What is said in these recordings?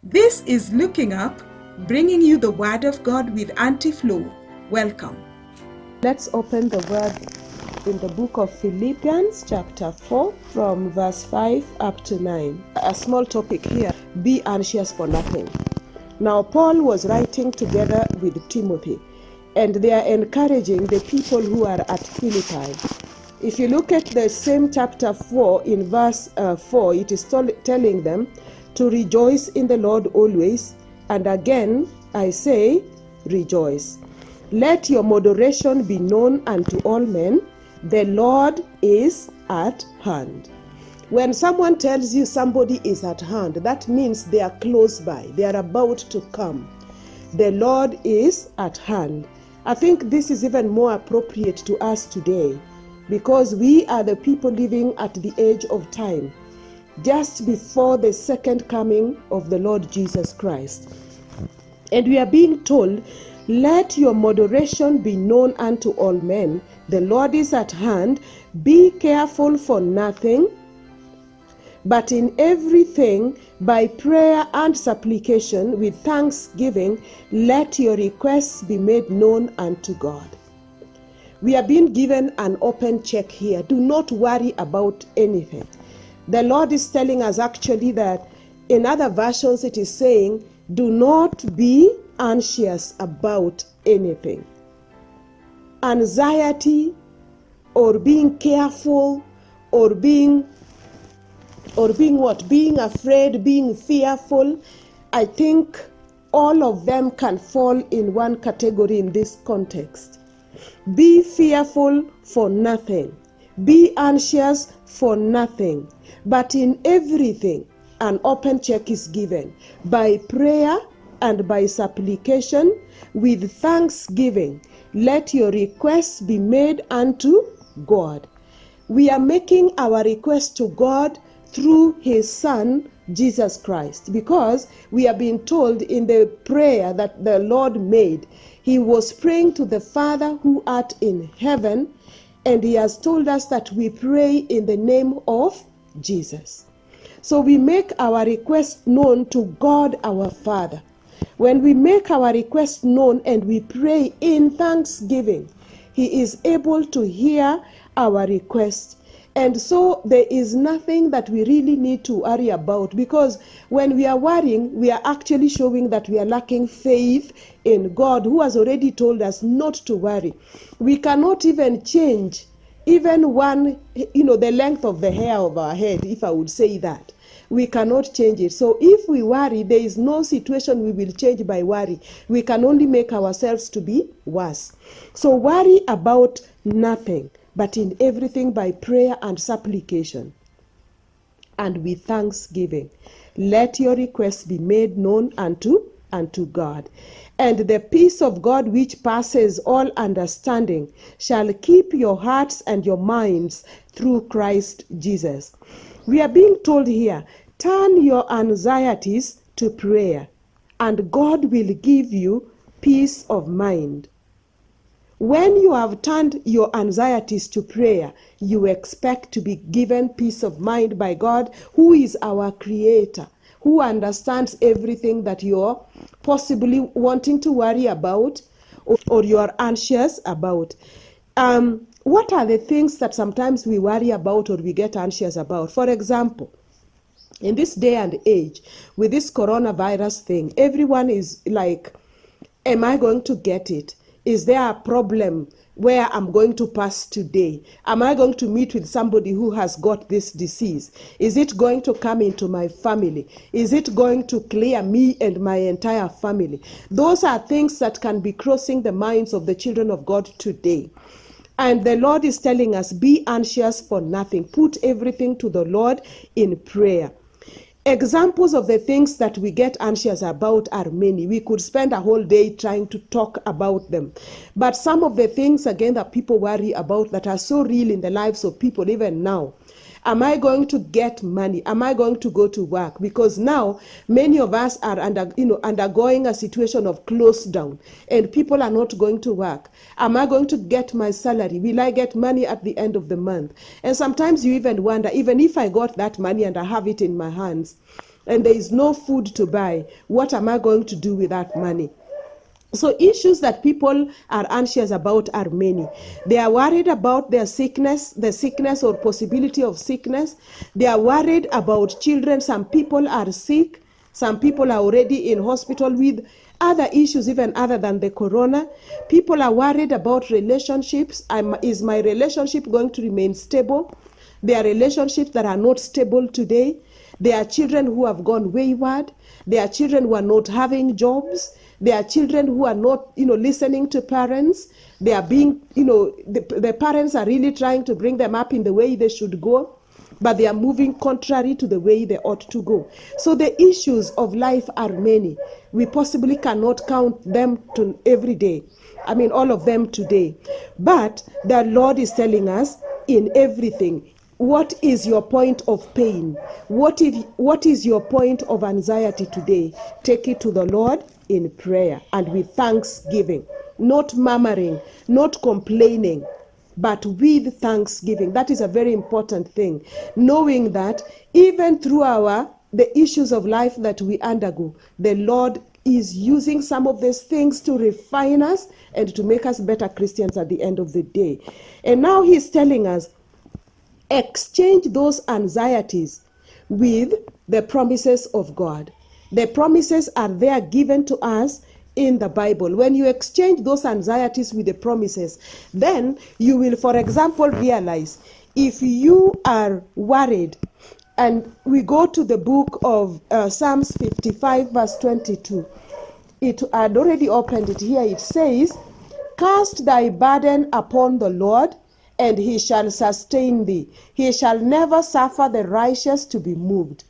This is Looking Up, bringing you the Word of God with Auntie Flo. Welcome. Let's open the Word in the book of Philippians chapter 4 from verse 5 up to 9. A small topic here, be anxious for nothing. Now Paul was writing together with Timothy, and they are encouraging the people who are at Philippi. If you look at the same chapter 4 in verse 4, it is telling them to rejoice in the Lord always, and again I say rejoice. Let your moderation be known unto all men. The Lord is at hand. When someone tells you somebody is at hand, that means they are close by. They are about to come. The Lord is at hand. I think this is even more appropriate to us today because we are the people living at the edge of time, just before the second coming of the Lord Jesus Christ. And we are being told, let your moderation be known unto all men. The Lord is at hand. Be careful for nothing, but in everything, by prayer and supplication, with thanksgiving, let your requests be made known unto God. We are being given an open check here. Do not worry about anything. The Lord is telling us actually that in other versions it is saying, do not be anxious about anything. Anxiety or being careful or being what? Being afraid, being fearful. I think all of them can fall in one category in this context. Be fearful for nothing. Be anxious for nothing. But in everything, an open check is given by prayer and by supplication with thanksgiving. Let your requests be made unto God. We are making our request to God through his Son, Jesus Christ, because we are being told in the prayer that the Lord made, he was praying to the Father who art in heaven, and he has told us that we pray in the name of Jesus. So we make our request known to God our Father. When we make our request known and we pray in thanksgiving, he is able to hear our request. And so there is nothing that we really need to worry about, because when we are worrying, we are actually showing that we are lacking faith in God, who has already told us not to worry. We cannot even change even one, the length of the hair of our head, if I would say that. We cannot change it. So if we worry, there is no situation we will change by worry. We can only make ourselves to be worse. So worry about nothing, but in everything by prayer and supplication and with thanksgiving. Let your requests be made known unto God. And the peace of God, which passes all understanding, shall keep your hearts and your minds through Christ Jesus. We are being told here, turn your anxieties to prayer, and God will give you peace of mind. When you have turned your anxieties to prayer, you expect to be given peace of mind by God, who is our creator, who understands everything that you're possibly wanting to worry about or you're anxious about. What are the things that sometimes we worry about or we get anxious about? For example, in this day and age, with this coronavirus thing, everyone is like, am I going to get it? Is there a problem where I'm going to pass today? Am I going to meet with somebody who has got this disease? Is it going to come into my family? Is it going to clear me and my entire family? Those are things that can be crossing the minds of the children of God today. And the Lord is telling us, be anxious for nothing. Put everything to the Lord in prayer. Examples of the things that we get anxious about are many. We could spend a whole day trying to talk about them. But some of the things, again, that people worry about that are so real in the lives of people, even now. Am I going to get money? Am I going to go to work? Because now many of us are undergoing a situation of close down, and people are not going to work. Am I going to get my salary? Will I get money at the end of the month? And sometimes you even wonder, even if I got that money and I have it in my hands, and there is no food to buy. What am I going to do with that money? So issues that people are anxious about are many. They are worried about their sickness, the sickness or possibility of sickness. They are worried about children. Some people are sick. Some people are already in hospital with other issues even other than the corona. People are worried about relationships. Is my relationship going to remain stable? There are relationships that are not stable today. There are children who have gone wayward. There are children who are not having jobs. There are children who are not, listening to parents. They are being, the parents are really trying to bring them up in the way they should go, but they are moving contrary to the way they ought to go. So the issues of life are many. We possibly cannot count them to every day. I mean, all of them today. But the Lord is telling us in everything, what is your point of pain? What is your point of anxiety today? Take it to the Lord in prayer and with thanksgiving, not murmuring, not complaining, but with thanksgiving. That is a very important thing. Knowing that even through the issues of life that we undergo, the Lord is using some of these things to refine us and to make us better Christians at the end of the day. And now he's telling us, exchange those anxieties with the promises of God. The promises are there given to us in the Bible. When you exchange those anxieties with the promises, then you will, for example, realize if you are worried, and we go to the book of Psalms 55 verse 22. I had already opened it here. It says, cast thy burden upon the Lord, and he shall sustain thee. He shall never suffer the righteous to be moved.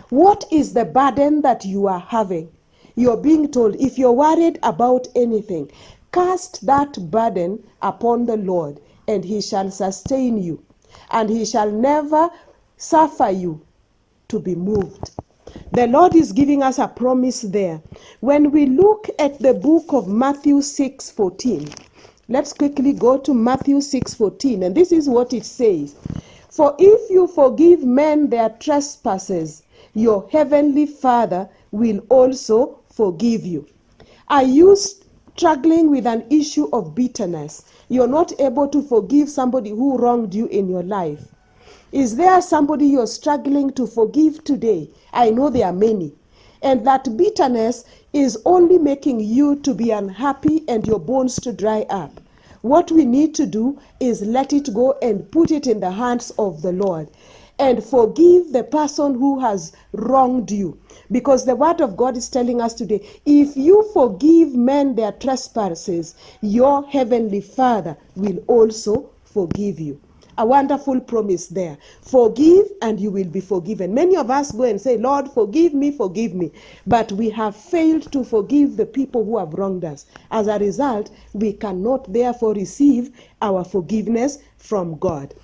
What is the burden that you are having? You're being told, if you're worried about anything, cast that burden upon the Lord, and he shall sustain you, and he shall never suffer you to be moved. The Lord is giving us a promise there. When we look at the book of Matthew 6:14, let's quickly go to Matthew 6:14, and this is what it says. For if you forgive men their trespasses, your heavenly Father will also forgive you. Are you struggling with an issue of bitterness? You're not able to forgive somebody who wronged you in your life. Is there somebody you're struggling to forgive today? I know there are many. And that bitterness is only making you to be unhappy and your bones to dry up. What we need to do is let it go and put it in the hands of the Lord and forgive the person who has wronged you. Because the word of God is telling us today, if you forgive men their trespasses, your heavenly Father will also forgive you. A wonderful promise there. Forgive and you will be forgiven. Many of us go and say, Lord, forgive me, forgive me. But we have failed to forgive the people who have wronged us. As a result, we cannot therefore receive our forgiveness from God.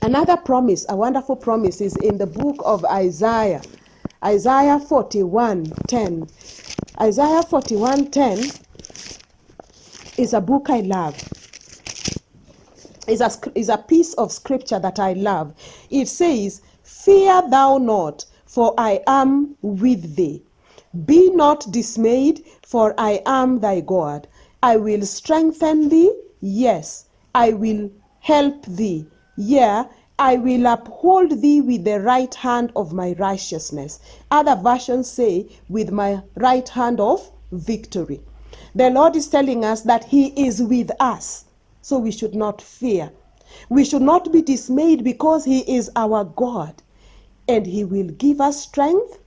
Another promise, a wonderful promise, is in the book of Isaiah. Isaiah 41:10. Isaiah 41:10 is a book I love. Is a piece of scripture that I love. It says, fear thou not, for I am with thee. Be not dismayed, for I am thy God. I will strengthen thee, yes, I will help thee. Yea, I will uphold thee with the right hand of my righteousness. Other versions say, with my right hand of victory. The Lord is telling us that he is with us. So we should not fear. We should not be dismayed because he is our God. And he will give us strength.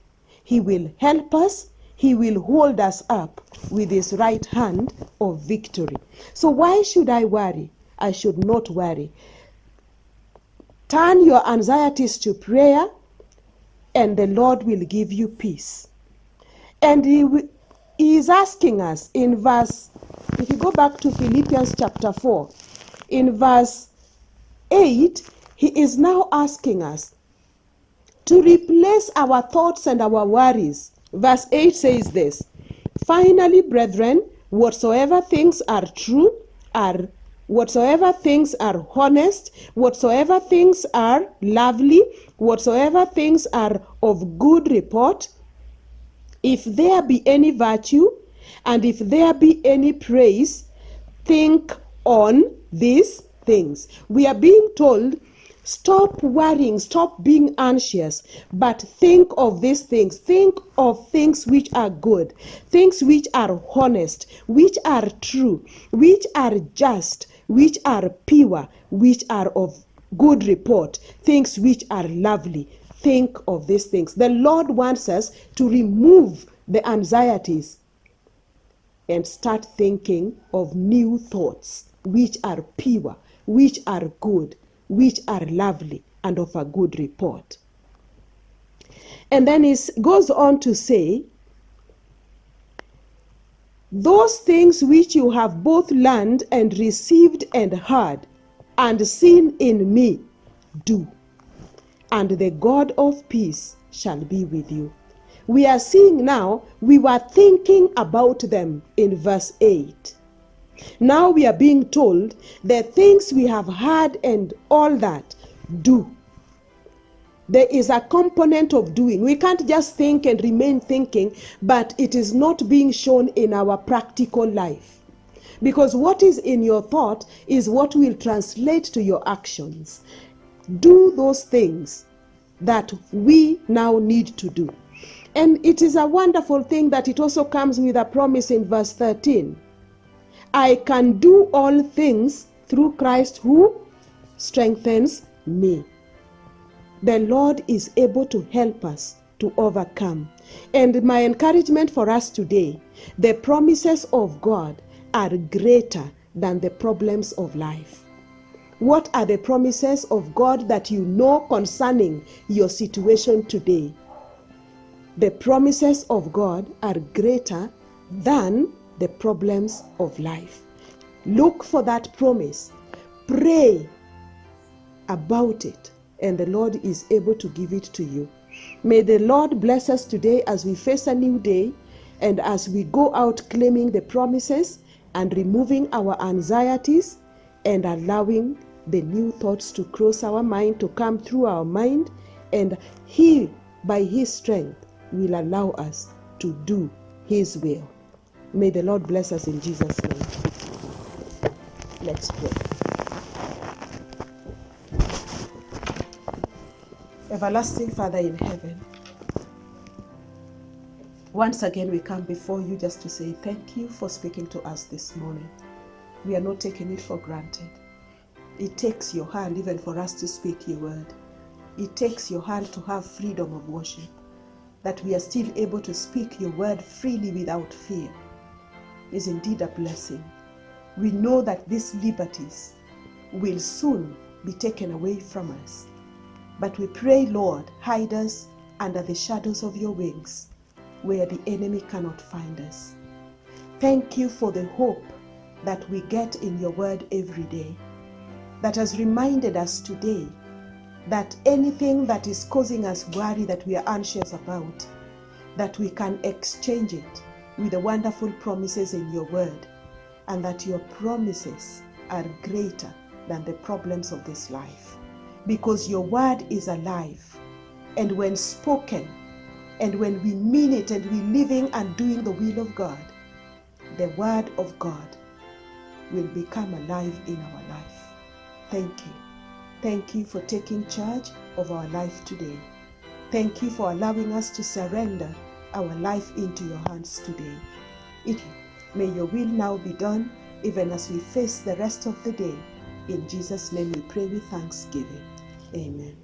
He will help us. He will hold us up with his right hand of victory. So why should I worry? I should not worry. Turn your anxieties to prayer, and the Lord will give you peace. And he is asking us in verse, if you go back to Philippians chapter 4, in verse 8, he is now asking us to replace our thoughts and our worries. Verse 8 says this, finally, brethren, whatsoever things are true, are whatsoever things are honest, whatsoever things are lovely, whatsoever things are of good report, if there be any virtue, and if there be any praise, think on these things. We are being told, stop worrying, stop being anxious, but think of these things. Think of things which are good, things which are honest, which are true, which are just, which are pure, which are of good report, things which are lovely. Think of these things. The Lord wants us to remove the anxieties and start thinking of new thoughts which are pure, which are good, which are lovely, and of a good report. And then it goes on to say, those things which you have both learned and received and heard and seen in me, do, and the God of peace shall be with you. We are seeing now, we were thinking about them in verse 8. Now we are being told the things we have heard and all that, do. There is a component of doing. We can't just think and remain thinking, but it is not being shown in our practical life. Because what is in your thought is what will translate to your actions. Do those things that we now need to do. And it is a wonderful thing that it also comes with a promise in verse 13. I can do all things through Christ who strengthens me. The Lord is able to help us to overcome. And my encouragement for us today, the promises of God are greater than the problems of life. What are the promises of God that you know concerning your situation today? The promises of God are greater than the problems of life. Look for that promise. Pray about it, and the Lord is able to give it to you. May the Lord bless us today as we face a new day, and as we go out claiming the promises and removing our anxieties and allowing the new thoughts to cross our mind, to come through our mind, and He, by His strength, will allow us to do His will. May the Lord bless us in Jesus' name. Let's pray. Everlasting Father in heaven, once again we come before you just to say thank you for speaking to us this morning. We are not taking it for granted. It takes your hand even for us to speak your word. It takes your hand to have freedom of worship, that we are still able to speak your word freely without fear is indeed a blessing. We know that these liberties will soon be taken away from us. But we pray, Lord, hide us under the shadows of your wings, where the enemy cannot find us. Thank you for the hope that we get in your word every day, that has reminded us today that anything that is causing us worry, that we are anxious about, that we can exchange it with the wonderful promises in your word, and that your promises are greater than the problems of this life. Because your word is alive, and when spoken, and when we mean it, and we living and doing the will of God, the word of God will become alive in our life. Thank you. Thank you for taking charge of our life today. Thank you for allowing us to surrender our life into your hands today. May your will now be done, even as we face the rest of the day. In Jesus' name we pray with thanksgiving. Amen.